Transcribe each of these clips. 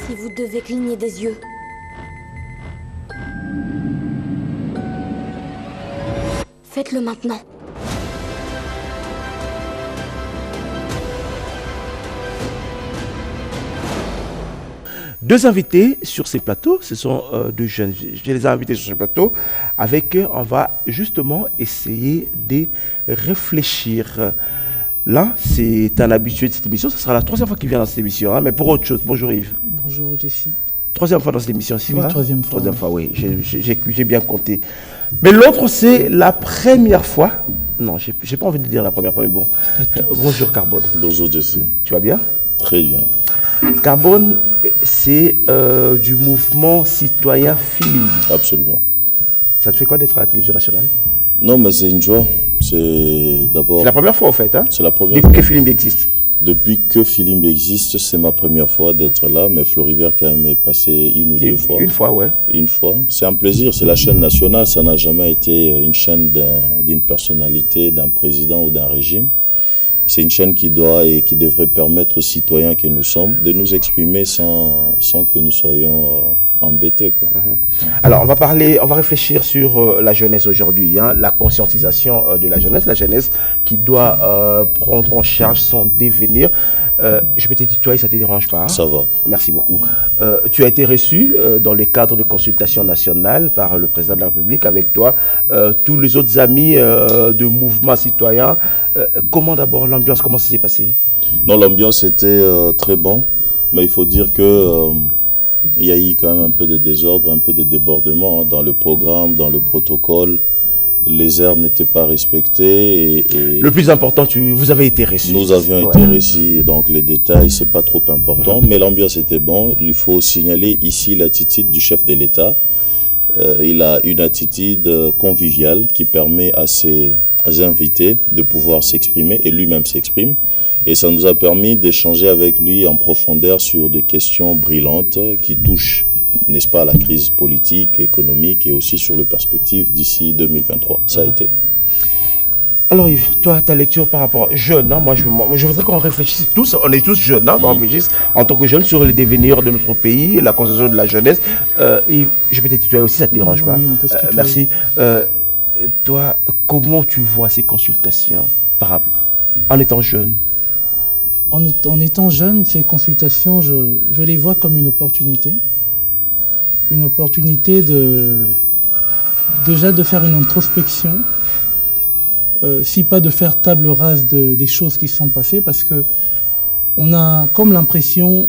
Si vous devez cligner des yeux. Faites-le maintenant. Deux invités sur ces plateaux, ce sont deux jeunes. Je les ai invités sur ce plateau. Avec eux, on va justement essayer de réfléchir. Là, c'est un habitué de cette émission. Ce sera la troisième fois qu'il vient dans cette émission, hein, mais pour autre chose. Bonjour Yves. Bonjour Jessie. Troisième fois dans cette émission, c'est Oui, vrai? troisième fois. Troisième fois, oui. J'ai bien compté. Mais l'autre, c'est la première fois. Non, j'ai pas envie de dire la première fois, mais bon. Bonjour Carbone. Bonjour Jessie. Tu vas bien? Très bien. Carbone, c'est du mouvement citoyen Filimbi. Absolument. Ça te fait quoi d'être à la télévision nationale? Non, mais c'est une joie. C'est d'abord... C'est la première fois, en fait, hein? C'est la première Depuis fois. que Filimbi existe. Depuis que Filimbi existe, c'est ma première fois d'être là, mais Floribert quand même est passé une ou deux fois. Une fois, ouais. Une fois. C'est un plaisir, c'est la chaîne nationale, ça n'a jamais été une chaîne d'une personnalité, d'un président ou d'un régime. C'est une chaîne qui doit et qui devrait permettre aux citoyens que nous sommes de nous exprimer sans que nous soyons embêtés, quoi. Alors, on va réfléchir sur la jeunesse aujourd'hui, hein, la conscientisation de la jeunesse qui doit prendre en charge son devenir. Je peux te tutoyer, ça ne te dérange pas? Hein? Ça va. Merci beaucoup. Tu as été reçu dans le cadre de consultation nationale par le président de la République, avec toi, tous les autres amis de mouvement citoyen. Comment d'abord l'ambiance, comment ça s'est passé? Non, l'ambiance était très bon, mais il faut dire que il y a eu quand même un peu de désordre, un peu de débordement, hein, dans le programme, dans le protocole. Les heures n'étaient pas respectées. Et le plus important, vous avez été reçus. Nous avions été reçus, donc les détails, c'est pas trop important, mais l'ambiance était bonne. Il faut signaler ici l'attitude du chef de l'État. Il a une attitude conviviale qui permet à ses invités de pouvoir s'exprimer, et lui-même s'exprime. Et ça nous a permis d'échanger avec lui en profondeur sur des questions brillantes qui touchent, n'est-ce pas, à la crise politique, économique et aussi sur les perspectives d'ici 2023. Ça a été. Alors Yves, toi, ta lecture par rapport jeune, hein, moi je voudrais qu'on réfléchisse tous, on est tous jeunes, hein, qu'on réfléchisse en tant que jeunes sur le devenir de notre pays, la construction de la jeunesse. Yves, je peux te tutoyer aussi, ça ne te dérange pas? Oui, on peut se tutoyer. Merci. Toi, comment tu vois ces consultations en étant jeune? En étant jeune, ces consultations, je les vois comme une opportunité. Une opportunité déjà de faire une introspection, si pas de faire table rase des choses qui se sont passées, parce que on a comme l'impression,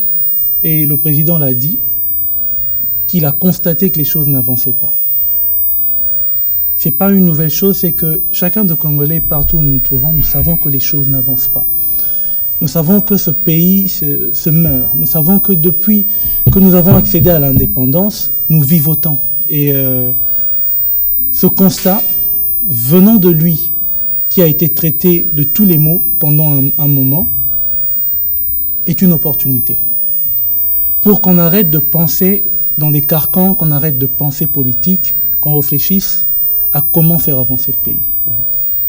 et le président l'a dit, qu'il a constaté que les choses n'avançaient pas. C'est pas une nouvelle chose, c'est que chacun de Congolais, partout où nous nous trouvons, nous savons que les choses n'avancent pas. Nous savons que ce pays se meurt. Nous savons que depuis que nous avons accédé à l'indépendance, nous vivotons. Et ce constat, venant de lui, qui a été traité de tous les maux pendant un moment, est une opportunité. Pour qu'on arrête de penser dans des carcans, qu'on arrête de penser politique, qu'on réfléchisse à comment faire avancer le pays.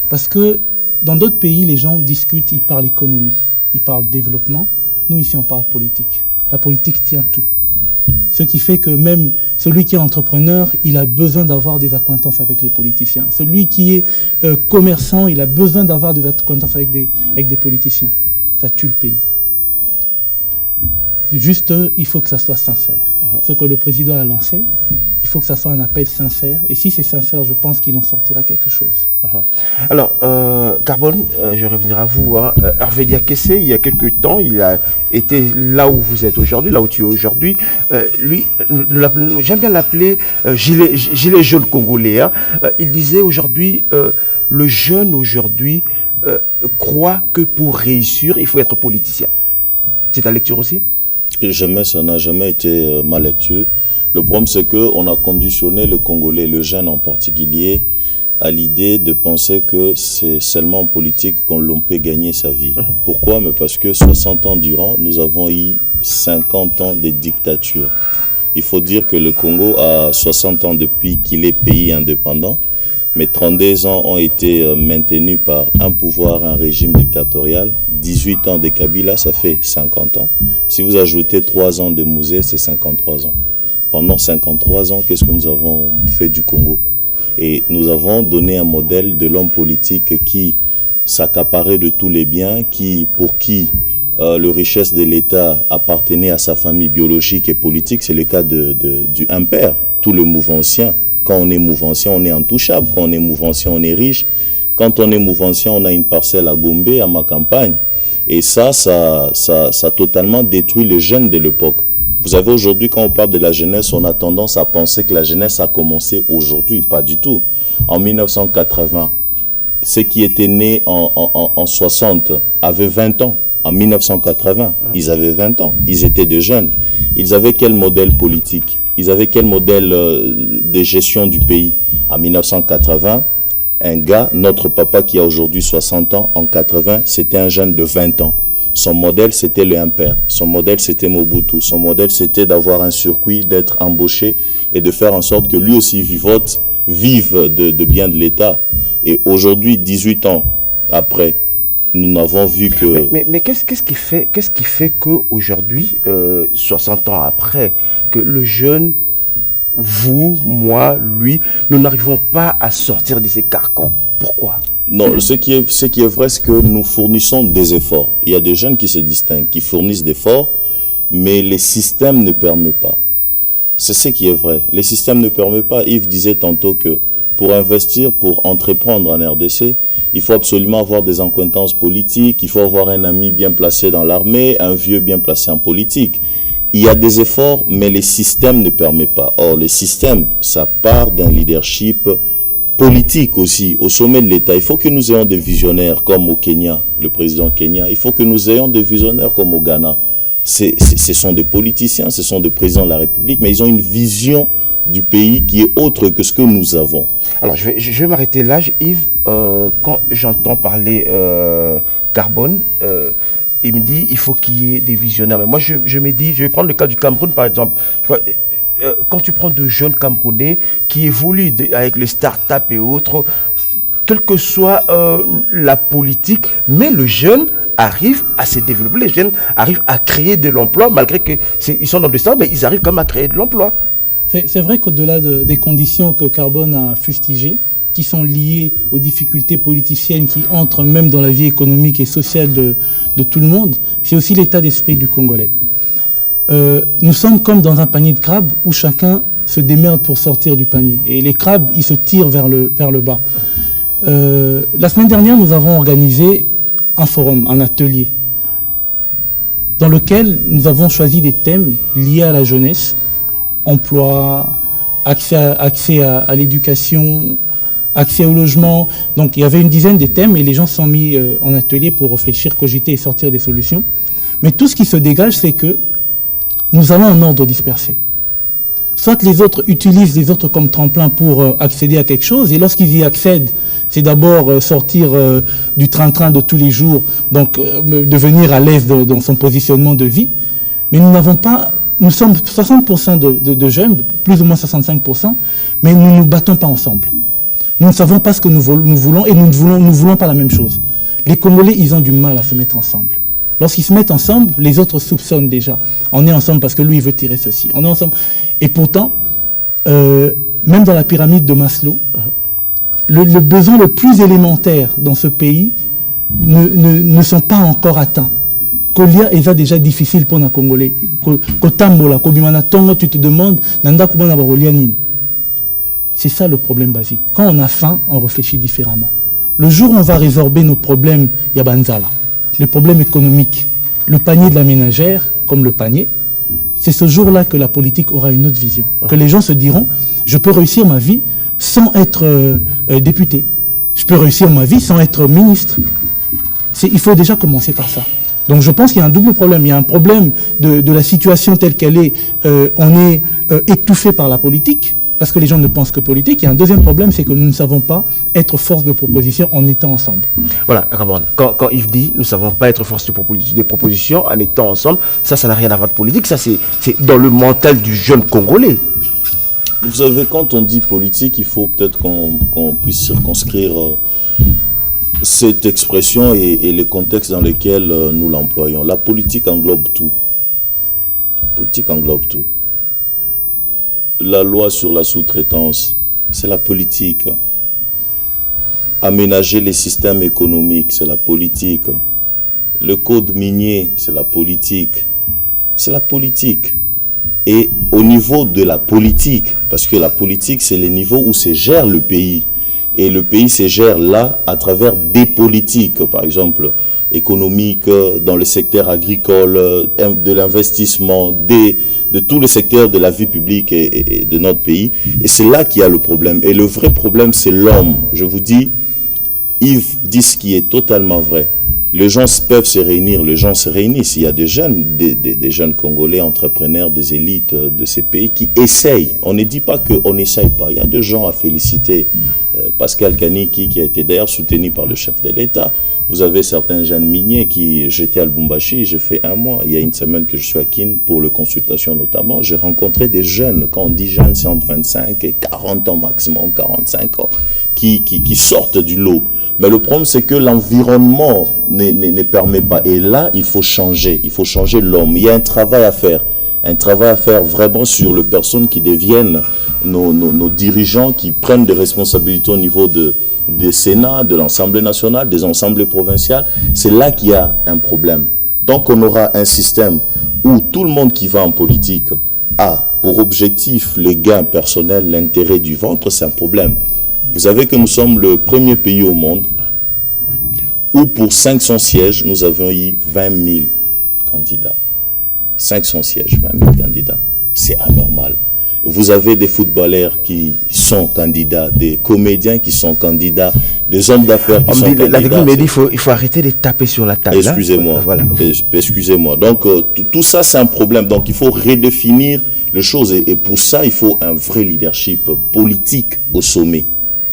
Parce que dans d'autres pays, les gens discutent, ils parlent économie. Il parle développement, nous ici on parle politique. La politique tient tout. Ce qui fait que même celui qui est entrepreneur, il a besoin d'avoir des accointances avec les politiciens. Celui qui est commerçant, il a besoin d'avoir des accointances avec des politiciens. Ça tue le pays. Juste, il faut que ça soit sincère. Ce que le président a lancé, il faut que ça soit un appel sincère. Et si c'est sincère, je pense qu'il en sortira quelque chose. Alors, Carbone, je vais revenir à vous. Hein. Hervé Diakessé, il y a quelques temps, il a été là où vous êtes aujourd'hui, là où tu es aujourd'hui. Lui, j'aime bien l'appeler gilet jaune congolais. Hein. Il disait aujourd'hui, le jeune aujourd'hui croit que pour réussir, il faut être politicien. C'est ta lecture aussi? Jamais, ça n'a jamais été ma lecture. Le problème, c'est qu'on a conditionné le Congolais, le jeune en particulier, à l'idée de penser que c'est seulement en politique qu'on peut gagner sa vie. Pourquoi? Mais parce que 60 ans durant, nous avons eu 50 ans de dictature. Il faut dire que le Congo a 60 ans depuis qu'il est pays indépendant, Mais 32 ans ont été maintenus par un pouvoir, un régime dictatorial. 18 ans de Kabila, ça fait 50 ans. Si vous ajoutez 3 ans de Mouzé, c'est 53 ans. Pendant 53 ans, qu'est-ce que nous avons fait du Congo? Et nous avons donné un modèle de l'homme politique qui s'accaparait de tous les biens, pour qui le richesse de l'État appartenait à sa famille biologique et politique. C'est le cas du impère, tout le mouvancien. Quand on est mouvancien, on est intouchable. Quand on est mouvancien, on est riche. Quand on est mouvancien, on a une parcelle à Gombe, à ma campagne. Et ça a totalement détruit les jeunes de l'époque. Vous savez, aujourd'hui, quand on parle de la jeunesse, on a tendance à penser que la jeunesse a commencé aujourd'hui. Pas du tout. En 1980, ceux qui étaient nés en 60 avaient 20 ans. En 1980, ils avaient 20 ans. Ils étaient des jeunes. Ils avaient quel modèle politique? Ils avaient quel modèle de gestion du pays? En 1980, un gars, notre papa qui a aujourd'hui 60 ans, en 80, c'était un jeune de 20 ans. Son modèle, c'était le impère. Son modèle, c'était Mobutu. Son modèle, c'était d'avoir un circuit, d'être embauché et de faire en sorte que lui aussi vive de bien de l'État. Et aujourd'hui, 18 ans après, nous n'avons vu que... Mais qu'est-ce qui fait qu'aujourd'hui, 60 ans après, que le jeune, vous, moi, lui, nous n'arrivons pas à sortir de ces carcans? Pourquoi? Non, ce qui est vrai, c'est que nous fournissons des efforts. Il y a des jeunes qui se distinguent, qui fournissent des efforts, mais les systèmes ne permettent pas. C'est ce qui est vrai. Les systèmes ne permettent pas. Yves disait tantôt que pour investir, pour entreprendre en RDC, il faut absolument avoir des acquaintances politiques, il faut avoir un ami bien placé dans l'armée, un vieux bien placé en politique. Il y a des efforts, mais les systèmes ne permettent pas. Or, les systèmes, ça part d'un leadership politique aussi, au sommet de l'État. Il faut que nous ayons des visionnaires comme au Kenya, le président Kenya. Il faut que nous ayons des visionnaires comme au Ghana. Ce sont des politiciens, ce sont des présidents de la République, mais ils ont une vision du pays qui est autre que ce que nous avons. Alors, je vais m'arrêter là, Yves. Quand j'entends parler Carbone, il me dit il faut qu'il y ait des visionnaires. Mais moi, je me dis, je vais prendre le cas du Cameroun, par exemple. Quand tu prends de jeunes Camerounais qui évoluent avec les startups et autres, quelle que soit la politique, mais le jeune arrive à se développer, les jeunes arrivent à créer de l'emploi, malgré qu'ils sont dans le stade, mais ils arrivent quand même à créer de l'emploi. C'est vrai qu'au-delà des conditions que Carbone a fustigées, qui sont liées aux difficultés politiciennes qui entrent même dans la vie économique et sociale de tout le monde, c'est aussi l'état d'esprit du Congolais. Nous sommes comme dans un panier de crabes où chacun se démerde pour sortir du panier. Et les crabes, ils se tirent vers le bas. La semaine dernière, nous avons organisé un forum, un atelier, dans lequel nous avons choisi des thèmes liés à la jeunesse, emploi, accès à l'éducation, accès au logement. Donc il y avait une dizaine de thèmes et les gens se sont mis en atelier pour réfléchir, cogiter et sortir des solutions. Mais tout ce qui se dégage, c'est que nous allons en ordre dispersé. Soit les autres utilisent les autres comme tremplin pour accéder à quelque chose, et lorsqu'ils y accèdent, c'est d'abord sortir du train-train de tous les jours, donc devenir à l'aise dans son positionnement de vie. Mais nous n'avons pas, nous sommes 60% de jeunes, plus ou moins 65%, mais nous ne nous battons pas ensemble. Nous ne savons pas ce que nous voulons et nous ne voulons pas la même chose. Les Congolais, ils ont du mal à se mettre ensemble. Lorsqu'ils se mettent ensemble, les autres soupçonnent déjà. On est ensemble parce que lui, il veut tirer ceci. On est ensemble. Et pourtant, même dans la pyramide de Maslow, le besoin le plus élémentaire dans ce pays ne sont pas encore atteints. Kolia est déjà difficile pour les Congolais. Kotambola, Kobimana Tongo, tu te demandes, Nanda Kubana Barolianine. C'est ça le problème basique. Quand on a faim, on réfléchit différemment. Le jour où on va résorber nos problèmes, il y a Banzala. Le problème économique, le panier de la ménagère, comme le panier, c'est ce jour-là que la politique aura une autre vision. Que les gens se diront, je peux réussir ma vie sans être député. Je peux réussir ma vie sans être ministre. Il faut déjà commencer par ça. Donc je pense qu'il y a un double problème. Il y a un problème de la situation telle qu'elle est. On est étouffé par la politique, parce que les gens ne pensent que politique. Il y a un deuxième problème, c'est que nous ne savons pas être force de proposition en étant ensemble. Voilà, Ramon, quand Yves dit nous ne savons pas être force de proposition en étant ensemble, ça n'a rien à voir de politique, ça c'est dans le mental du jeune Congolais. Vous savez, quand on dit politique, il faut peut-être qu'on puisse circonscrire cette expression et les contextes dans lesquels nous l'employons. La politique englobe tout. La politique englobe tout. La loi sur la sous-traitance, c'est la politique. Aménager les systèmes économiques, c'est la politique. Le code minier, c'est la politique. C'est la politique. Et au niveau de la politique, parce que la politique, c'est le niveau où se gère le pays. Et le pays se gère là à travers des politiques, par exemple, économiques, dans le secteur agricole, de l'investissement, de tout le secteur de la vie publique et de notre pays. Et c'est là qu'il y a le problème. Et le vrai problème, c'est l'homme. Je vous dis, Yves dit ce qui est totalement vrai. Les gens peuvent se réunir, les gens se réunissent. Il y a des jeunes, des jeunes Congolais, entrepreneurs, des élites de ces pays qui essayent. On ne dit pas qu'on n'essaye pas. Il y a des gens à féliciter. Pascal Kaniki, qui a été d'ailleurs soutenu par le chef de l'État. Vous avez certains jeunes miniers qui, j'étais à Lubumbashi, j'ai fait 1 mois. Il y a une semaine que je suis à Kin pour les consultations notamment. J'ai rencontré des jeunes, quand on dit jeunes, c'est entre 25 et 40 ans maximum, 45 ans, qui sortent du lot. Mais le problème, c'est que l'environnement ne permet pas. Et là, il faut changer l'homme. Il y a un travail à faire vraiment sur les personnes qui deviennent nos dirigeants, qui prennent des responsabilités au niveau des Sénats, de l'Assemblée nationale, des assemblées provinciales. C'est là qu'il y a un problème. Tant qu'on aura un système où tout le monde qui va en politique a pour objectif les gains personnels, l'intérêt du ventre, c'est un problème. Vous savez que nous sommes le premier pays au monde où pour 500 sièges, nous avons eu 20 000 candidats. 500 sièges, 20 000 candidats. C'est anormal. Vous avez des footballeurs qui sont candidats, des comédiens qui sont candidats, des hommes d'affaires qui sont candidats. Mais il faut arrêter de taper sur la table. Excusez-moi. Voilà. Excusez-moi. Donc, tout ça, c'est un problème. Donc, il faut redéfinir les choses. Et pour ça, il faut un vrai leadership politique au sommet.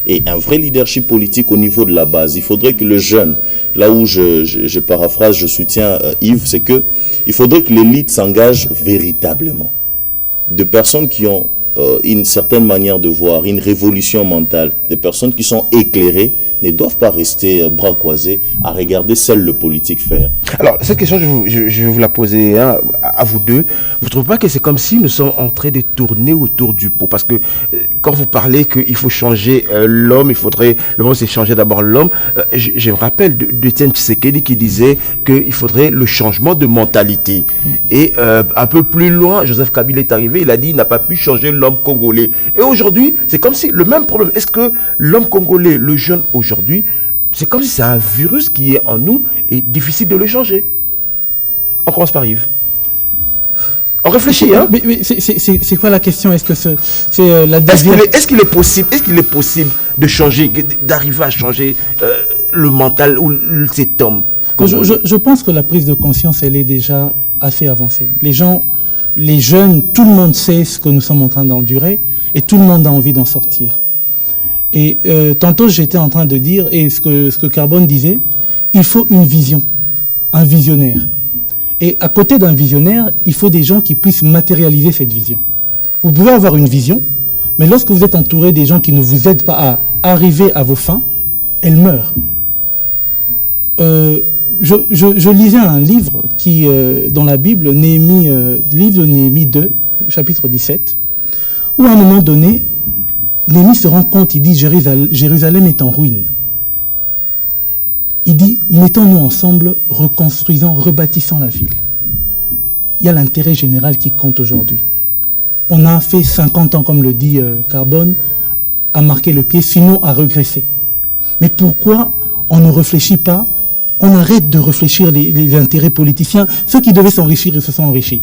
Et un vrai leadership politique au niveau de la base. Il faudrait que le jeune, là où je paraphrase, je soutiens Yves, c'est que il faudrait que l'élite s'engage véritablement. De personnes qui ont une certaine manière de voir, une révolution mentale, des personnes qui sont éclairées, ne doivent pas rester bras croisés à regarder seul le politique faire. Alors, cette question, je vais vous la poser à vous deux. Vous ne trouvez pas que c'est comme si nous sommes en train de tourner autour du pot? Parce que quand vous parlez qu'il faut changer l'homme, le monde c'est changer d'abord l'homme. Je me rappelle d'Etienne Tshisekedi qui disait qu'il faudrait le changement de mentalité. Et un peu plus loin, Joseph Kabila est arrivé, il a dit qu'il n'a pas pu changer l'homme congolais. Et aujourd'hui, c'est comme si le même problème. Est-ce que l'homme congolais, le jeune aujourd'hui, c'est comme si c'est un virus qui est en nous et difficile de le changer? On commence par Yves. On réfléchit, hein? Mais c'est quoi la question? Est-ce que c'est la deuxième... Est-ce qu'il est possible de changer, d'arriver à changer le mental ou cet homme? Je pense que la prise de conscience, elle est déjà assez avancée. Les jeunes, tout le monde sait ce que nous sommes en train d'endurer et tout le monde a envie d'en sortir. Et tantôt, j'étais en train de dire, et ce que Carbone disait, il faut une vision, un visionnaire. Et à côté d'un visionnaire, il faut des gens qui puissent matérialiser cette vision. Vous pouvez avoir une vision, mais lorsque vous êtes entouré des gens qui ne vous aident pas à arriver à vos fins, elle meurt. Je lisais un livre qui, dans la Bible, livre de Néhémie 2, chapitre 17, où à un moment donné, Néhémie se rend compte, il dit Jérusalem est en ruine. Il dit, mettons-nous ensemble, reconstruisons, rebâtissons la ville. Il y a l'intérêt général qui compte aujourd'hui. On a fait 50 ans, comme le dit Carbone, à marquer le pied, sinon à regresser. Mais pourquoi on ne réfléchit pas? On arrête de réfléchir les intérêts politiciens. Ceux qui devaient s'enrichir, ils se sont enrichis.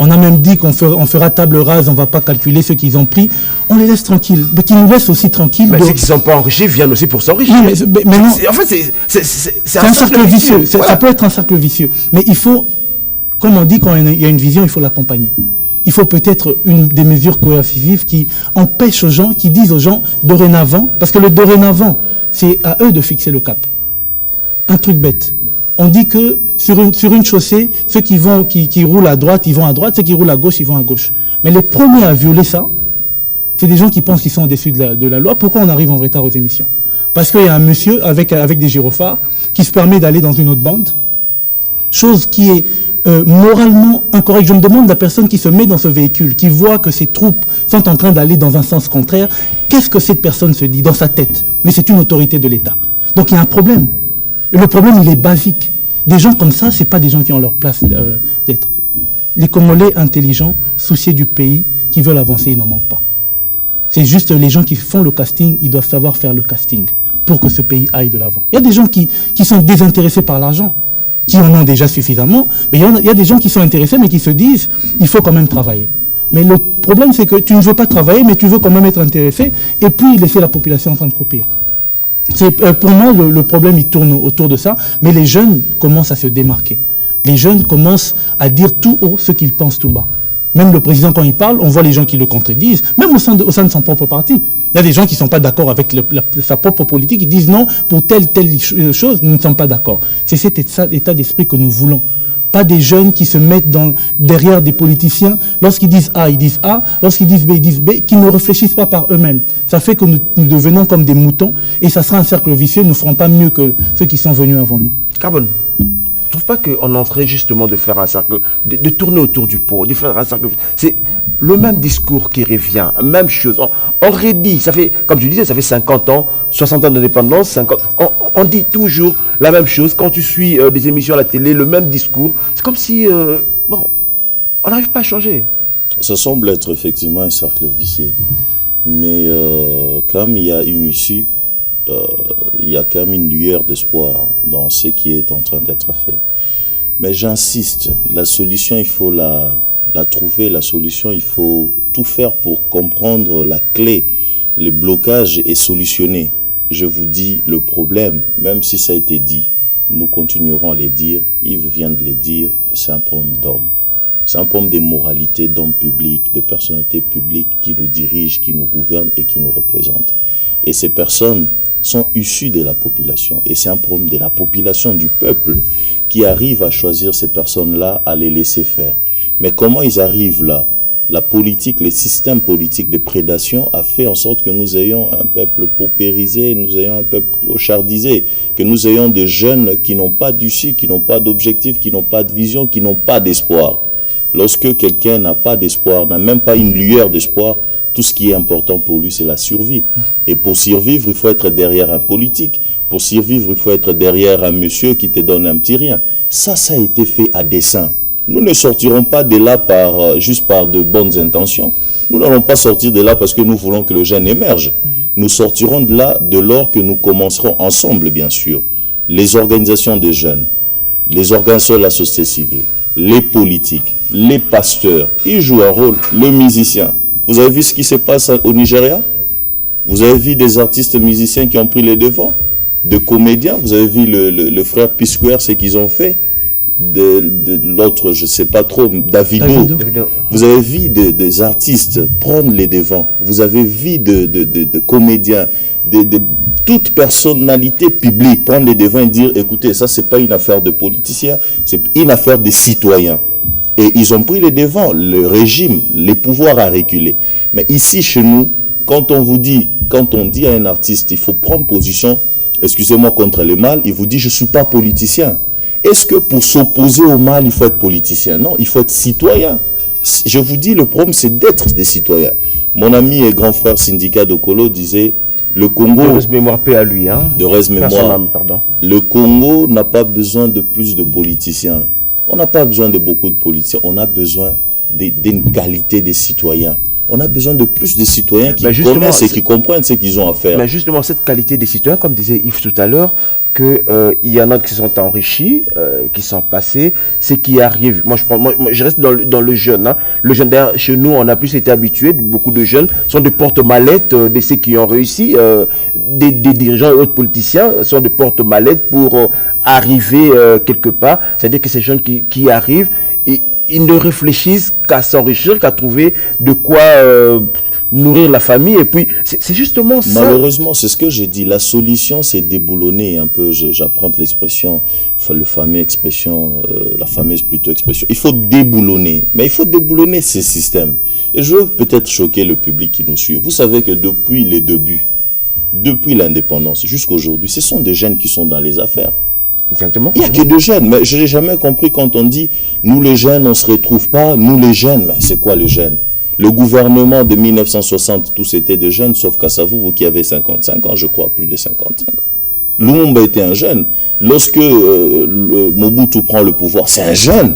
On a même dit qu'on fera table rase, on ne va pas calculer ceux qu'ils ont pris. On les laisse tranquilles. Mais qu'ils nous laissent aussi tranquilles. Mais ceux qui ne sont pas enrichis viennent aussi pour s'enrichir. Mais non. En fait, c'est un cercle vicieux. Voilà. Ça peut être un cercle vicieux. Mais il faut, comme on dit, quand il y a une vision, il faut l'accompagner. Il faut peut-être des mesures coercitives qui empêchent aux gens, qui disent aux gens, dorénavant, parce que le dorénavant, c'est à eux de fixer le cap. Un truc bête. On dit que sur une chaussée, ceux qui roulent à droite, ils vont à droite, ceux qui roulent à gauche, ils vont à gauche. Mais les premiers à violer ça, C'est des gens qui pensent qu'ils sont au-dessus de la loi. Pourquoi on arrive en retard aux émissions? Parce qu'il y a un monsieur avec des gyrophares qui se permet d'aller dans une autre bande, chose qui est moralement incorrecte. Je me demande la personne qui se met dans ce véhicule, qui voit que ses troupes sont en train d'aller dans un sens contraire, qu'est-ce que cette personne se dit dans sa tête? Mais c'est une autorité de l'État. Donc il y a un problème. Et le problème, il est basique. Des gens comme ça, ce n'est pas des gens qui ont leur place d'être. Les Congolais intelligents, souciés du pays, qui veulent avancer, ils n'en manquent pas. C'est juste les gens qui font le casting, ils doivent savoir faire le casting pour que ce pays aille de l'avant. Il y a des gens qui sont désintéressés par l'argent, qui en ont déjà suffisamment, mais il y a des gens qui sont intéressés, mais qui se disent, il faut quand même travailler. Mais le problème, c'est que tu ne veux pas travailler, mais tu veux quand même être intéressé, et puis laisser la population en train de croupir. Pour moi, le problème, il tourne autour de ça, mais les jeunes commencent à se démarquer. Les jeunes commencent à dire tout haut ce qu'ils pensent tout bas. Même le président, quand il parle, on voit les gens qui le contredisent, même au sein de son propre parti. Il y a des gens qui ne sont pas d'accord avec sa propre politique, ils disent non, pour telle chose, nous ne sommes pas d'accord. C'est cet état d'esprit que nous voulons. Pas des jeunes qui se mettent derrière des politiciens. Lorsqu'ils disent A, ils disent A. Lorsqu'ils disent B, ils disent B, qui ne réfléchissent pas par eux-mêmes. Ça fait que nous devenons comme des moutons et ça sera un cercle vicieux. Nous ne ferons pas mieux que ceux qui sont venus avant nous. Carbone, je ne trouve pas qu'on est en train justement de faire un cercle, de tourner autour du pot, de faire un cercle. C'est le même discours qui revient, même chose. On redit, ça fait, comme je disais, ça fait 50 ans, 60 ans d'indépendance, 50 on dit toujours la même chose. Quand tu suis des émissions à la télé, le même discours. C'est comme si, bon, on n'arrive pas à changer. Ça semble être effectivement un cercle vicieux. Mais comme il y a une issue, il y a quand même une lueur d'espoir dans ce qui est en train d'être fait. Mais j'insiste, la solution, il faut la trouver. La solution, il faut tout faire pour comprendre la clé. Le blocage est solutionné. Je vous dis le problème, même si ça a été dit, nous continuerons à les dire. Yves vient de les dire, c'est un problème d'hommes. C'est un problème de moralité, d'hommes publics, de personnalités publiques qui nous dirigent, qui nous gouvernent et qui nous représentent. Et ces personnes sont issues de la population. Et c'est un problème de la population, du peuple, qui arrive à choisir ces personnes-là, à les laisser faire. Mais comment ils arrivent là? La politique, le système politique de prédation a fait en sorte que nous ayons un peuple paupérisé, nous ayons un peuple clochardisé, que nous ayons des jeunes qui n'ont pas d'issue, qui n'ont pas d'objectif, qui n'ont pas de vision, qui n'ont pas d'espoir. Lorsque quelqu'un n'a pas d'espoir, n'a même pas une lueur d'espoir, tout ce qui est important pour lui, c'est la survie. Et pour survivre, il faut être derrière un politique. Pour survivre, il faut être derrière un monsieur qui te donne un petit rien. Ça a été fait à dessein. Nous ne sortirons pas de là juste par de bonnes intentions. Nous n'allons pas sortir de là parce que nous voulons que le jeune émerge. Nous sortirons de là de lors que nous commencerons ensemble, bien sûr. Les organisations des jeunes, les organisations de la société civile, les politiques, les pasteurs, ils jouent un rôle, le musicien. Vous avez vu ce qui se passe au Nigeria? Vous avez vu des artistes musiciens qui ont pris les devants? De comédiens? Vous avez vu le frère P-Square, ce qu'ils ont fait? De l'autre, je ne sais pas trop, Davido. Vous avez vu des artistes prendre les devants. Vous avez vu de comédiens, toute personnalité publique prendre les devants et dire, écoutez, ça, ce n'est pas une affaire de politiciens, c'est une affaire des citoyens. Et ils ont pris les devants, le régime, les pouvoirs à reculer. Mais ici, chez nous, quand on dit à un artiste, il faut prendre position, excusez-moi, contre le mal, il vous dit, je ne suis pas politicien. Est-ce que pour s'opposer au mal, il faut être politicien? Non, il faut être citoyen. Je vous dis, le problème, c'est d'être des citoyens. Mon ami et grand frère Syndicat Dokolo disait, le Congo... De reste mémoire, paix à lui. Hein. De reste mémoire. Pardon. Le Congo n'a pas besoin de plus de politiciens. On n'a pas besoin de beaucoup de politiciens. On a besoin d'une qualité des citoyens. On a besoin de plus de citoyens qui connaissent et qui comprennent ce qu'ils ont à faire. Mais justement, cette qualité des citoyens, comme disait Yves tout à l'heure, qu'il y en a qui sont enrichis, qui sont passés, ce qui arrive. Moi, je reste dans le jeune. Hein. Le jeune, d'ailleurs, chez nous, on a plus été habitués. Beaucoup de jeunes sont des porte-mallettes de ceux qui ont réussi. Des dirigeants et autres politiciens sont des porte-mallettes pour arriver quelque part. C'est-à-dire que ces jeunes qui arrivent, ils ne réfléchissent qu'à s'enrichir, qu'à trouver de quoi nourrir la famille. Et puis, c'est justement ça. Malheureusement, c'est ce que j'ai dit. La solution, c'est déboulonner un peu. J'apprends l'expression, la fameuse expression. Il faut déboulonner. Mais il faut déboulonner ces systèmes. Et je veux peut-être choquer le public qui nous suit. Vous savez que depuis les débuts, depuis l'indépendance jusqu'à aujourd'hui, ce sont des jeunes qui sont dans les affaires. Exactement. Il n'y a que des jeunes. Mais je n'ai jamais compris quand on dit « nous les jeunes, on ne se retrouve pas, nous les jeunes ». Mais c'est quoi les jeunes? Le gouvernement de 1960, tous étaient des jeunes, sauf Kassavou, vous qui avez 55 ans, je crois, plus de 55 ans. Lumumba était un jeune. Lorsque Mobutu prend le pouvoir, c'est un jeune.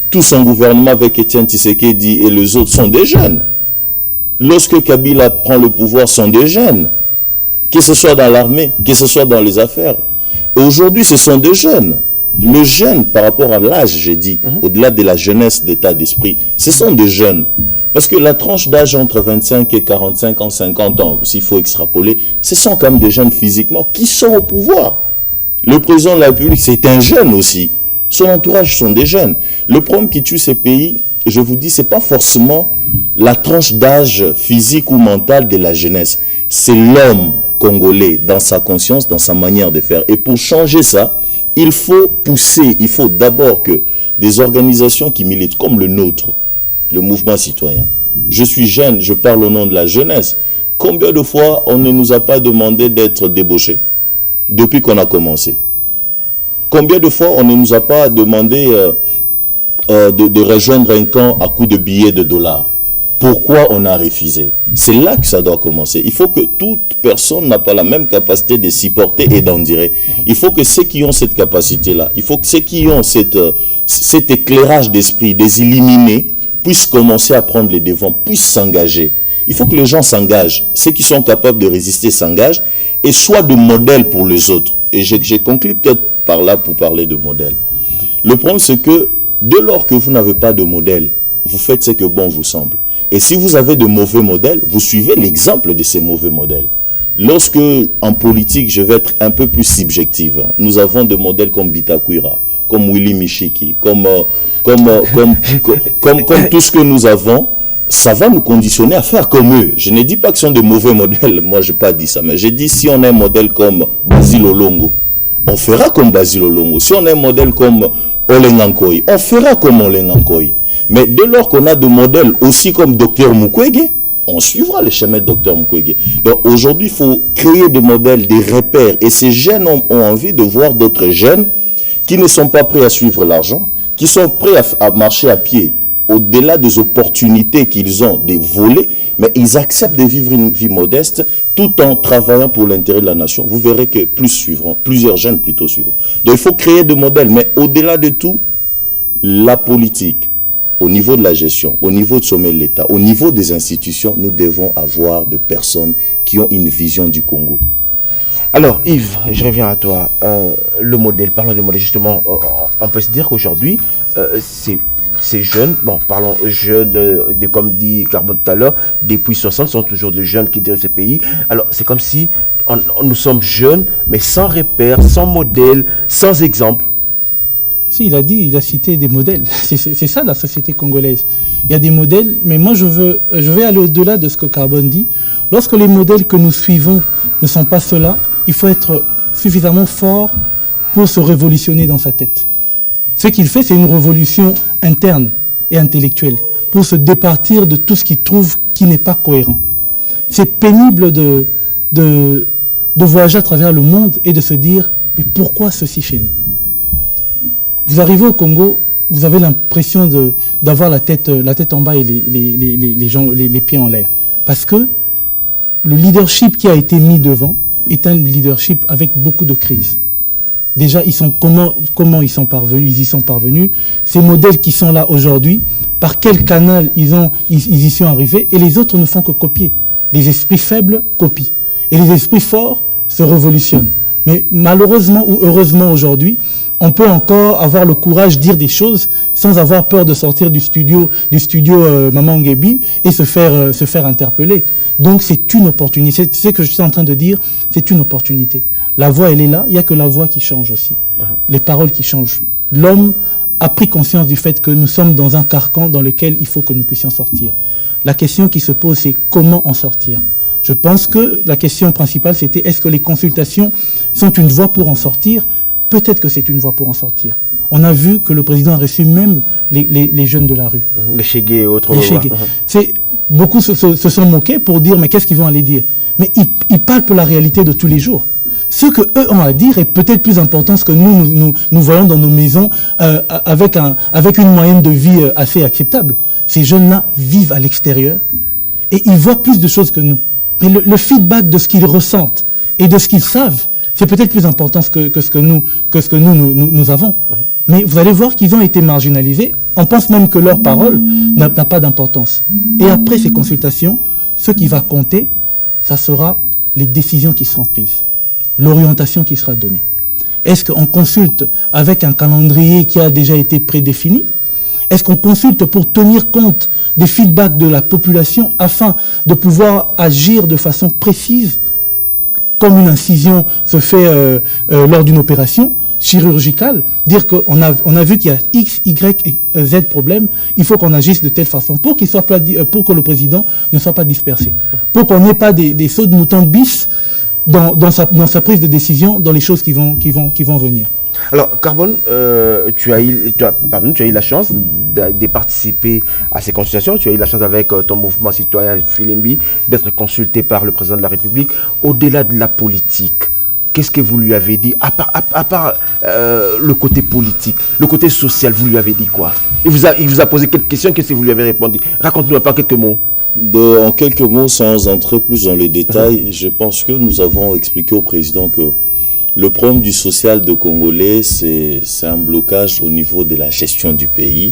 Tout son gouvernement avec Étienne Tshisekedi et les autres sont des jeunes. Lorsque Kabila prend le pouvoir, sont des jeunes. Que ce soit dans l'armée, que ce soit dans les affaires. Aujourd'hui, ce sont des jeunes. Le jeune, par rapport à l'âge, j'ai dit, au-delà de la jeunesse d'état d'esprit, ce sont des jeunes. Parce que la tranche d'âge entre 25 et 45 ans, 50 ans, s'il faut extrapoler, ce sont quand même des jeunes physiquement qui sont au pouvoir. Le président de la République, c'est un jeune aussi. Son entourage sont des jeunes. Le problème qui tue ces pays, je vous dis, ce n'est pas forcément la tranche d'âge physique ou mentale de la jeunesse. C'est l'homme congolais dans sa conscience, dans sa manière de faire. Et pour changer ça, il faut pousser, il faut d'abord que des organisations qui militent comme le nôtre, le mouvement citoyen. Je suis jeune, je parle au nom de la jeunesse. Combien de fois on ne nous a pas demandé d'être débauchés depuis qu'on a commencé? Combien de fois on ne nous a pas demandé de rejoindre un camp à coups de billets de dollars? Pourquoi on a refusé? C'est là que ça doit commencer. Il faut que toute personne n'a pas la même capacité de s'y porter et d'en dire. Il faut que ceux qui ont cette capacité-là, il faut que ceux qui ont cet éclairage d'esprit, des illuminés, puissent commencer à prendre les devants, puissent s'engager. Il faut que les gens s'engagent. Ceux qui sont capables de résister s'engagent et soient de modèle pour les autres. Et j'ai conclu peut-être par là pour parler de modèle. Le problème, c'est que dès lors que vous n'avez pas de modèle, vous faites ce que bon vous semble. Et si vous avez de mauvais modèles, vous suivez l'exemple de ces mauvais modèles. Lorsque, en politique, je vais être un peu plus subjective, nous avons des modèles comme Bitakwira, comme Willy Michiki, comme tout ce que nous avons, ça va nous conditionner à faire comme eux. Je ne dis pas que ce sont des mauvais modèles, moi je n'ai pas dit ça, mais j'ai dit si on a un modèle comme Basil Olongo, on fera comme Basil Olongo. Si on a un modèle comme Olengankoy, on fera comme Olengankoy. Mais dès lors qu'on a des modèles aussi comme Dr Mukwege, on suivra le chemin de Dr Mukwege. Donc aujourd'hui, il faut créer des modèles, des repères. Et ces jeunes ont envie de voir d'autres jeunes qui ne sont pas prêts à suivre l'argent, qui sont prêts à marcher à pied, au-delà des opportunités qu'ils ont de voler, mais ils acceptent de vivre une vie modeste tout en travaillant pour l'intérêt de la nation. Vous verrez que plus suivront, plusieurs jeunes plutôt suivront. Donc il faut créer des modèles, mais au-delà de tout, la politique, au niveau de la gestion, au niveau du sommet de l'État, au niveau des institutions, nous devons avoir des personnes qui ont une vision du Congo. Alors Yves, je reviens à toi. Le modèle, parlons du modèle justement, on peut se dire qu'aujourd'hui, ces jeunes, bon, parlons jeunes, comme dit Carbone tout à l'heure, depuis 60 sont toujours des jeunes qui dirigent ce pays. Alors c'est comme si nous sommes jeunes, mais sans repères, sans modèle, sans exemple. Si, il a cité des modèles. C'est ça la société congolaise. Il y a des modèles, mais moi je vais aller au-delà de ce que Carbone dit. Lorsque les modèles que nous suivons ne sont pas ceux-là, il faut être suffisamment fort pour se révolutionner dans sa tête. Ce qu'il fait, c'est une révolution interne et intellectuelle pour se départir de tout ce qu'il trouve qui n'est pas cohérent. C'est pénible de voyager à travers le monde et de se dire « mais pourquoi ceci chez nous ?» Vous arrivez au Congo, vous avez l'impression d'avoir la tête en bas et les pieds en l'air. Parce que le leadership qui a été mis devant est un leadership avec beaucoup de crises. Déjà, comment ils sont parvenus? Ils y sont parvenus. Ces modèles qui sont là aujourd'hui, par quel canal ils y sont arrivés? Et les autres ne font que copier. Les esprits faibles copient. Et les esprits forts se révolutionnent. Mais malheureusement ou heureusement aujourd'hui, on peut encore avoir le courage de dire des choses sans avoir peur de sortir du studio Maman Ngebi et se faire interpeller. Donc c'est une opportunité. C'est ce que je suis en train de dire, c'est une opportunité. La voix, elle est là, il n'y a que la voix qui change aussi. Les paroles qui changent. L'homme a pris conscience du fait que nous sommes dans un carcan dans lequel il faut que nous puissions sortir. La question qui se pose, c'est comment en sortir? Je pense que la question principale, c'était est-ce que les consultations sont une voie pour en sortir? Peut-être que c'est une voie pour en sortir. On a vu que le président a reçu même les jeunes de la rue. Les chégués et autres. Les chégués. beaucoup se sont moqués pour dire mais qu'est-ce qu'ils vont aller dire? Mais ils palpent la réalité de tous les jours. Ce que eux ont à dire est peut-être plus important que nous voyons dans nos maisons avec une moyenne de vie assez acceptable. Ces jeunes-là vivent à l'extérieur et ils voient plus de choses que nous. Mais le feedback de ce qu'ils ressentent et de ce qu'ils savent, c'est peut-être plus important que ce que nous avons. Mais vous allez voir qu'ils ont été marginalisés. On pense même que leur parole n'a pas d'importance. Et après ces consultations, ce qui va compter, ça sera les décisions qui seront prises, l'orientation qui sera donnée. Est-ce qu'on consulte avec un calendrier qui a déjà été prédéfini? Est-ce qu'on consulte pour tenir compte des feedbacks de la population afin de pouvoir agir de façon précise, comme une incision se fait lors d'une opération chirurgicale, dire qu'on a vu qu'il y a X, Y, Z problème, il faut qu'on agisse de telle façon pour pour que le président ne soit pas dispersé, pour qu'on n'ait pas des sauts de mouton bis dans sa prise de décision, dans les choses qui vont venir. Alors, Carbone, tu as eu la chance de participer à ces consultations. Tu as eu la chance avec ton mouvement citoyen Filimbi d'être consulté par le président de la République. Au-delà de la politique, qu'est-ce que vous lui avez dit, à part le côté politique, le côté social, vous lui avez dit quoi? Il vous a posé quelques questions, qu'est-ce que vous lui avez répondu? Raconte-nous un peu en quelques mots. En quelques mots, sans entrer plus dans les détails, je pense que nous avons expliqué au président que le problème du social de Congolais, c'est un blocage au niveau de la gestion du pays.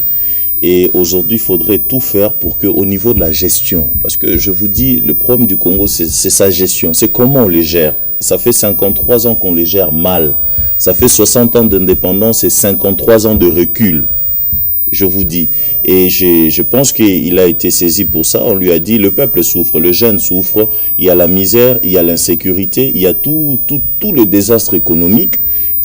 Et aujourd'hui, il faudrait tout faire pour qu'au niveau de la gestion, parce que je vous dis, le problème du Congo, c'est sa gestion, c'est comment on les gère. Ça fait 53 ans qu'on les gère mal. Ça fait 60 ans d'indépendance et 53 ans de recul, je vous dis. Et je pense qu'il a été saisi pour ça. On lui a dit, le peuple souffre, le jeune souffre, il y a la misère, il y a l'insécurité, il y a tout le désastre économique.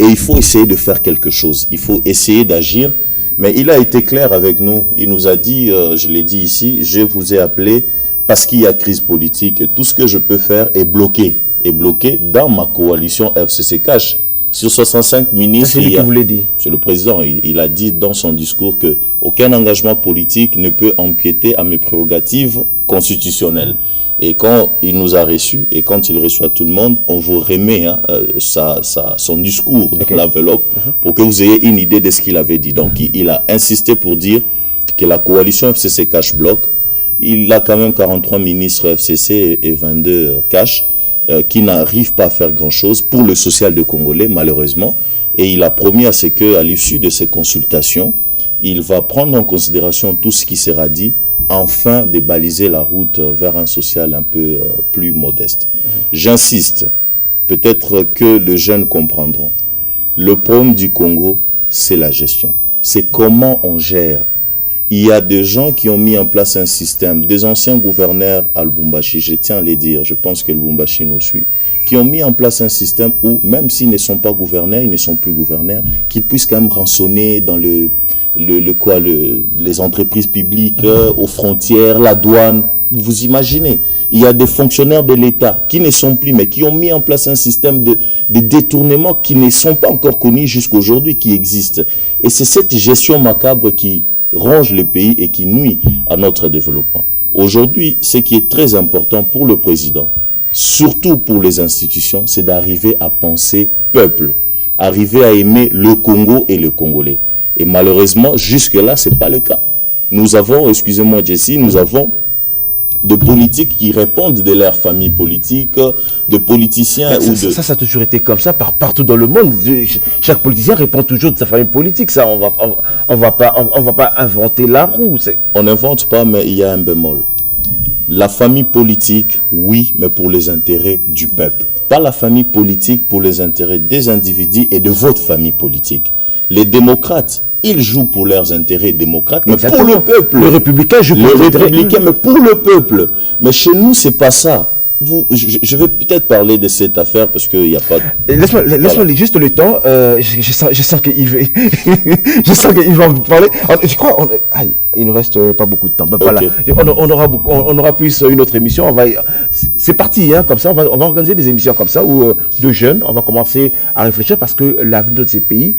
Et il faut essayer de faire quelque chose. Il faut essayer d'agir. Mais il a été clair avec nous. Il nous a dit, je l'ai dit ici, je vous ai appelé parce qu'il y a crise politique. Et tout ce que je peux faire est bloqué. Est bloqué dans ma coalition FCC Cash. Sur 65 ministres, c'est lui qui vous l'a dit. C'est le président, il a dit dans son discours qu'aucun engagement politique ne peut empiéter à mes prérogatives constitutionnelles. Et quand il nous a reçus, et quand il reçoit tout le monde, on vous remet son discours dans l'enveloppe pour que vous ayez une idée de ce qu'il avait dit. Donc il a insisté pour dire que la coalition FCC Cash bloque. Il a quand même 43 ministres FCC et 22 Cash. Qui n'arrive pas à faire grand-chose pour le social de Congolais, malheureusement. Et il a promis à ce qu'à l'issue de ces consultations, il va prendre en considération tout ce qui sera dit, afin de baliser la route vers un social un peu plus modeste. J'insiste, peut-être que les jeunes comprendront. Le problème du Congo, c'est la gestion. C'est comment on gère. Il y a des gens qui ont mis en place un système, des anciens gouverneurs à Lubumbashi, je tiens à les dire, je pense que Lubumbashi nous suit, qui ont mis en place un système où, même s'ils ne sont pas gouverneurs, ils ne sont plus gouverneurs, qu'ils puissent quand même rançonner dans les entreprises publiques, aux frontières, la douane. Vous imaginez, il y a des fonctionnaires de l'État qui ne sont plus, mais qui ont mis en place un système de détournement qui ne sont pas encore connus jusqu'à aujourd'hui, qui existent. Et c'est cette gestion macabre qui ronge le pays et qui nuit à notre développement. Aujourd'hui, ce qui est très important pour le président, surtout pour les institutions, c'est d'arriver à penser peuple, arriver à aimer le Congo et le Congolais. Et malheureusement, jusque-là, ce n'est pas le cas. Nous avons, excusez-moi Jessie, nous avons de politiques qui répondent de leur famille politique, de politiciens Ça a toujours été comme ça partout dans le monde. Chaque politicien répond toujours de sa famille politique. Ça, on va pas inventer la roue. On n'invente pas, mais il y a un bémol. La famille politique, oui, mais pour les intérêts du peuple. Pas la famille politique pour les intérêts des individus et de votre famille politique. Les démocrates, ils jouent pour leurs intérêts démocrates, mais pour le peuple. Les républicains jouent pour les républicains, mais pour le peuple. Mais chez nous, c'est pas ça. Je vais peut-être parler de cette affaire parce qu'il n'y a pas... Laisse-moi juste le temps. Je sens qu'il va... je sens qu'il va en parler. Je crois... il ne reste pas beaucoup de temps. Ben, voilà. On aura plus une autre émission. C'est parti, comme ça. On va organiser des émissions comme ça où de jeunes, on va commencer à réfléchir parce que l'avenir de ces pays,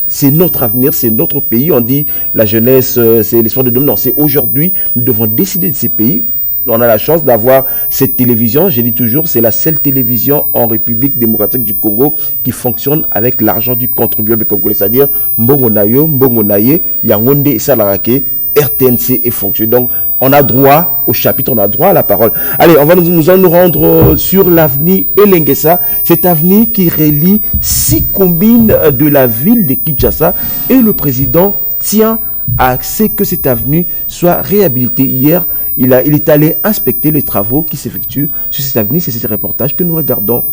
c'est notre avenir, c'est notre pays. On dit la jeunesse, c'est l'espoir de demain. Non, c'est aujourd'hui. Nous devons décider de ces pays. on a la chance d'avoir cette télévision. Je dis toujours, c'est la seule télévision en République démocratique du Congo qui fonctionne avec l'argent du contribuable congolais. C'est-à-dire, Mbongo Nayo, Mbongo Naye, Yangonde et Salarake, RTNC est fonctionné. Donc, on a droit au chapitre, on a droit à la parole. Allez, on va nous allons nous rendre sur l'avenue Elengesa, cette avenue qui relie 6 communes de la ville de Kinshasa, et le président tient à ce que cette avenue soit réhabilitée. Hier, il est allé inspecter les travaux qui s'effectuent sur cette avenue. C'est ce reportage que nous regardons.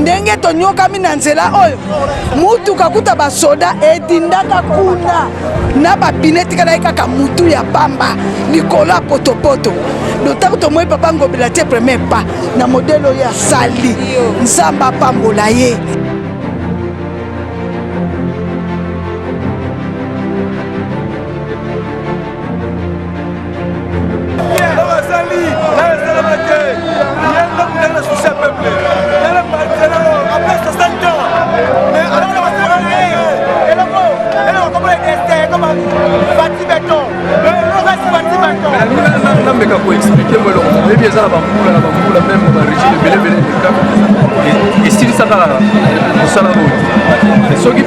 ndenge tonyokami na nzela oyo mutuka kuta basoda etindaka kuna na bapineti kana kaka mutu ya pamba likolo ya potopoto lotako tomoi papa ngobela te premier pas na modelo ya sali nzamba pambola ye.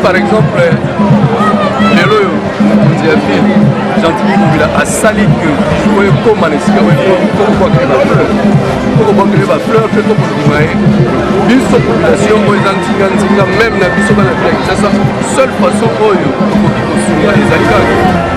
Par exemple, gentil a sali que comme on même la seule façon les alcades.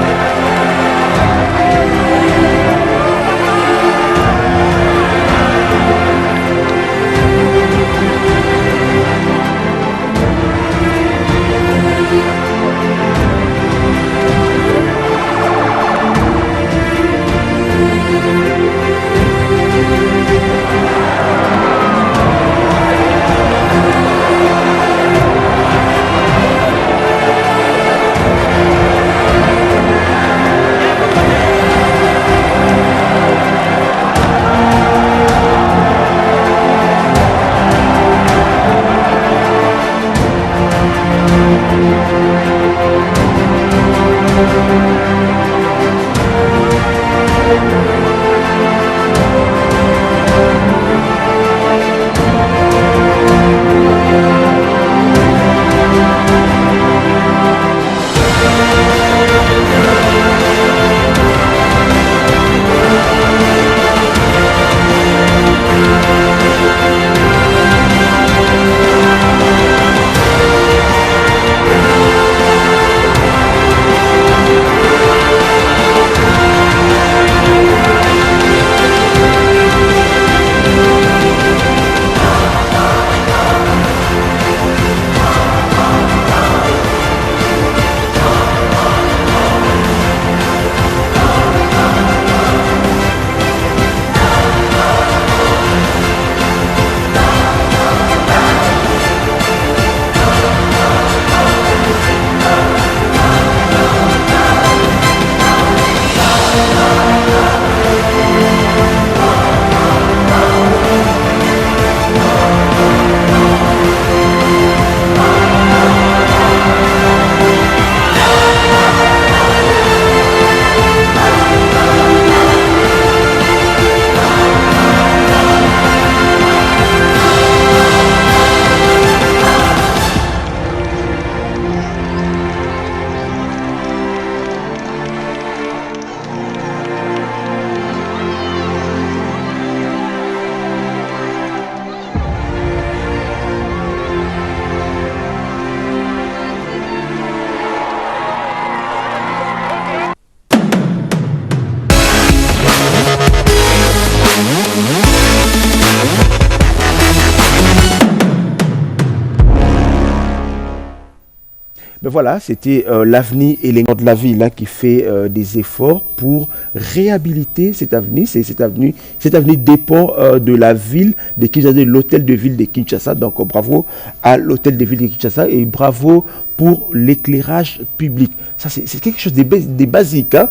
Ben voilà, c'était l'avenir et les de la ville qui fait des efforts pour réhabiliter cette avenue. Cette avenue dépend de la ville de Kinshasa, de l'hôtel de ville de Kinshasa. Donc bravo à l'hôtel de ville de Kinshasa et bravo pour l'éclairage public. Ça, c'est quelque chose de basique. Hein.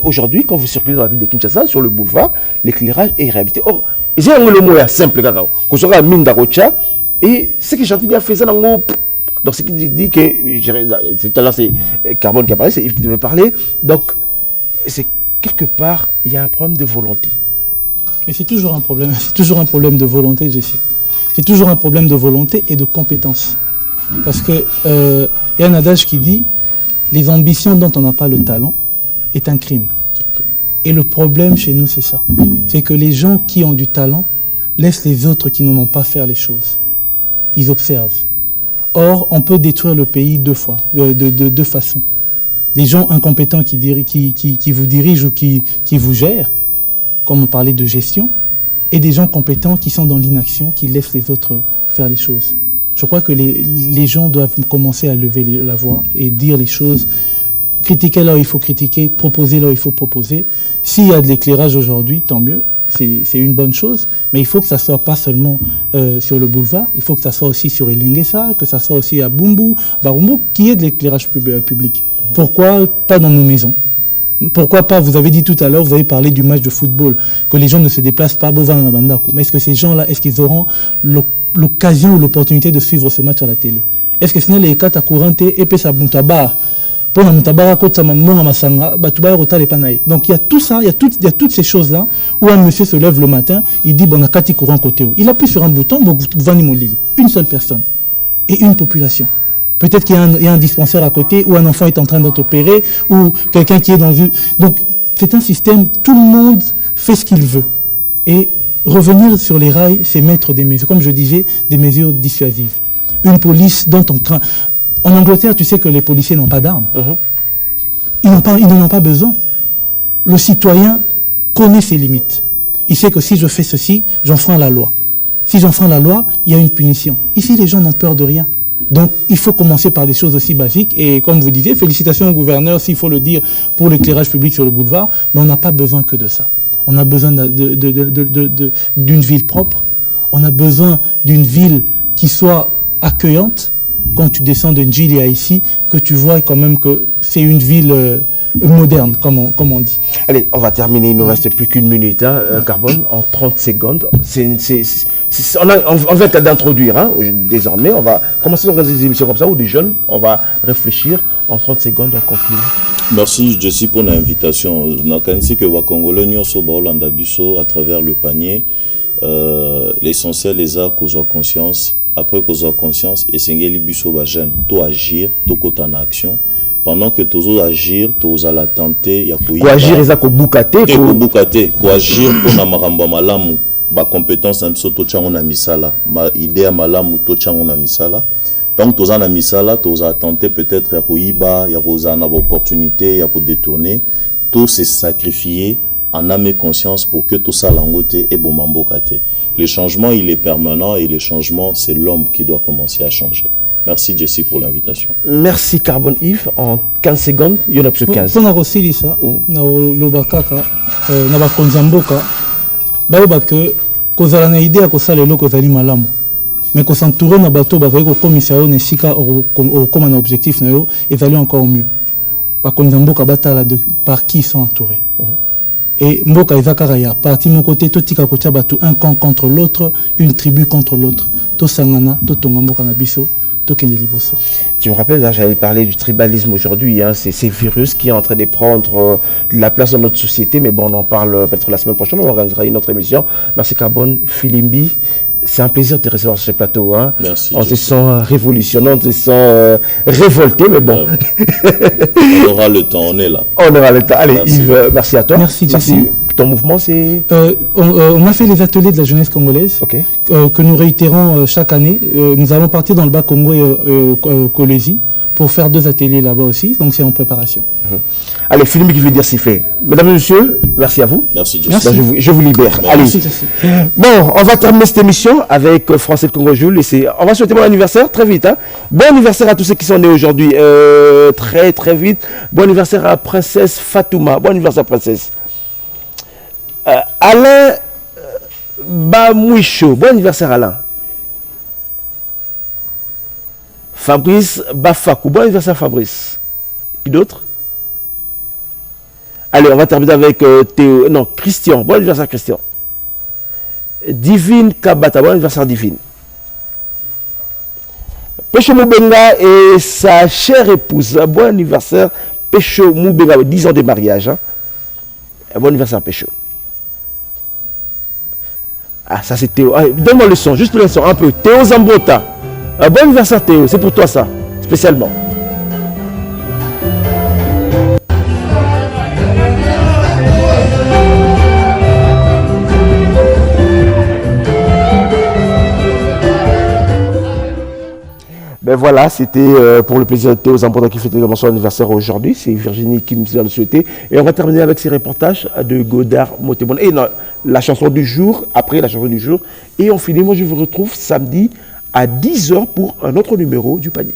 Aujourd'hui, quand vous circulez dans la ville de Kinshasa, sur le boulevard, l'éclairage est réhabilité. Or, j'ai un mot simple, qu'on sera à Mindarocha, et ce que Chantilly a fait, ça, donc ce qui dit que, tout à l'heure c'est Carbone qui a parlé, c'est Yves qui devait parler, donc c'est quelque part, il y a un problème de volonté. Mais c'est toujours un problème de volonté, Jessie. C'est toujours un problème de volonté et de compétence. Parce que y a un adage qui dit, les ambitions dont on n'a pas le talent est un crime. Et le problème chez nous, c'est ça. C'est que les gens qui ont du talent laissent les autres qui n'en ont pas faire les choses. Ils observent. Or, on peut détruire le pays de deux façons. Des gens incompétents qui vous dirigent ou qui vous gèrent, comme on parlait de gestion, et des gens compétents qui sont dans l'inaction, qui laissent les autres faire les choses. Je crois que les gens doivent commencer à lever la voix et dire les choses, critiquer là où il faut critiquer, proposer là où il faut proposer. S'il y a de l'éclairage aujourd'hui, tant mieux. C'est une bonne chose, mais il faut que ça soit pas seulement sur le boulevard, il faut que ça soit aussi sur Elingesa, que ça soit aussi à Bumbu, Barumbu, qui est de l'éclairage public. Pourquoi pas dans nos maisons? Pourquoi pas, vous avez dit tout à l'heure, vous avez parlé du match de football, que les gens ne se déplacent pas Bovan Bandaku. Mais est-ce que ces gens-là, est-ce qu'ils auront l'occasion ou l'opportunité de suivre ce match à la télé? Est-ce que sinon les cartes à courante et puis ça bar? Donc il y a tout ça, il y a toutes ces choses-là où un monsieur se lève le matin, il dit bon, on a quatre courants côté. Il appuie sur un bouton, une seule personne et une population. Peut-être qu'il y a un dispensaire à côté où un enfant est en train d'être opéré ou quelqu'un qui est dans une... Donc c'est un système, tout le monde fait ce qu'il veut. Et revenir sur les rails, c'est mettre des mesures, comme je disais, des mesures dissuasives. Une police dont on craint... En Angleterre, tu sais que les policiers n'ont pas d'armes. Ils n'en ont pas besoin. Le citoyen connaît ses limites. Il sait que si je fais ceci, j'enfreins la loi. Si j'enfreins la loi, il y a une punition. Ici, les gens n'ont peur de rien. Donc, il faut commencer par des choses aussi basiques. Et comme vous disiez, félicitations au gouverneur, s'il faut le dire, pour l'éclairage public sur le boulevard. Mais on n'a pas besoin que de ça. On a besoin d'une ville propre. On a besoin d'une ville qui soit accueillante. Quand tu descends de Ndjilia ici, que tu vois quand même que c'est une ville moderne, comme on dit. Allez, on va terminer, il ne nous reste plus qu'une minute, hein, Carbone, en 30 secondes. On vient d'introduire, hein, désormais, on va commencer à organiser des émissions comme ça, où des jeunes, on va réfléchir, en 30 secondes, on continue. Merci, Jessie, pour l'invitation. Nakansi que Wakongole Nyoso Baolanda Biso à travers le panier. L'essentiel, les arts, qu'on soit conscience. Après qu'on soit conscience, et Sengeli Biso Bajen, to agir, to côté en action. Pendant que tu agir, tu as tenter, il y a pour agir, il y a ko bukate, ko agir pour na maramba malamu, ba compétence na biso to tchango na misala, ma idée malamu to tchango na misala. Donc tu as na misala, tu as tenté peut-être ya ko iba, ya ko na opportunité, ya ko détourner, tout se sacrifier en âme et conscience pour que tout ça langote et bomambo kate. Le changement, il est permanent et le changement, c'est l'homme qui doit commencer à changer. Merci, Jessie, pour l'invitation. Merci, Carbone Yves. En 15 secondes, il y en a plus 15. Pour nous ça, nous bakaka, na bakonzamboka, baoba que kozala na idée ko sala loko zali malamu. Mais ko s'entourer na bateau ba ko commissaire ne sika au comme un objectif na yo, ezali encore mieux. Bakonzamboka batala de par qui ils sont entourés. Et Mboka Ezakaraya, parti mon côté, tout tika kotia batu, un camp contre l'autre, une tribu contre l'autre. To sangana, to tongamboka nabiso, to kendeliboso. Tu me rappelles, j'avais parlé du tribalisme aujourd'hui, hein, c'est ces virus qui est en train de prendre la place dans notre société, mais bon, on en parle peut-être la semaine prochaine, on organisera une autre émission. Merci Carbone, Filimbi. C'est un plaisir de te recevoir sur ce plateau. Hein. Merci. On se sent révolutionnant, on se sent révolté, mais bon. On aura le temps, on est là. On aura le temps. Allez, merci. Yves, merci à toi. Merci, Jessie. Ton mouvement, c'est... on a fait les ateliers de la jeunesse congolaise, que nous réitérons chaque année. Nous allons partir dans le Bas-Congo et Colosie pour faire 2 ateliers là-bas aussi. Donc c'est en préparation. Allez, Philippe qui veut dire siffler. Mesdames et messieurs, merci à vous. Merci, Jesse. Merci. Je vous libère. Allez. Merci, Jesse. Bon, on va terminer cette émission avec Français de Congo Jules. On va souhaiter bon anniversaire très vite. Hein. Bon anniversaire à tous ceux qui sont nés aujourd'hui. Très très vite. Bon anniversaire à Princesse Fatouma. Bon anniversaire Princesse. Alain Bamouicho. Bon anniversaire Alain. Fabrice Bafakou. Bon anniversaire Fabrice. Qui d'autre? Allez, on va terminer avec Christian. Bon anniversaire Christian. Divine Kabata. Bon anniversaire Divine. Pécho Moubenga et sa chère épouse. Bon anniversaire Pécho Moubenga. 10 ans de mariage. Hein. Bon anniversaire Pécho. Ah, ça c'est Théo. Donne-moi le son, juste le son, un peu. Théo Zambota. Bon anniversaire Théo, c'est pour toi ça, spécialement. Ben voilà, c'était pour le plaisir de Théo Zambota qui fête également son anniversaire aujourd'hui. C'est Virginie qui nous vient le souhaiter. Et on va terminer avec ces reportages de Godard Motebon. Et non, la chanson du jour, après la chanson du jour. Et on finit, moi je vous retrouve samedi à 10h pour un autre numéro du panier.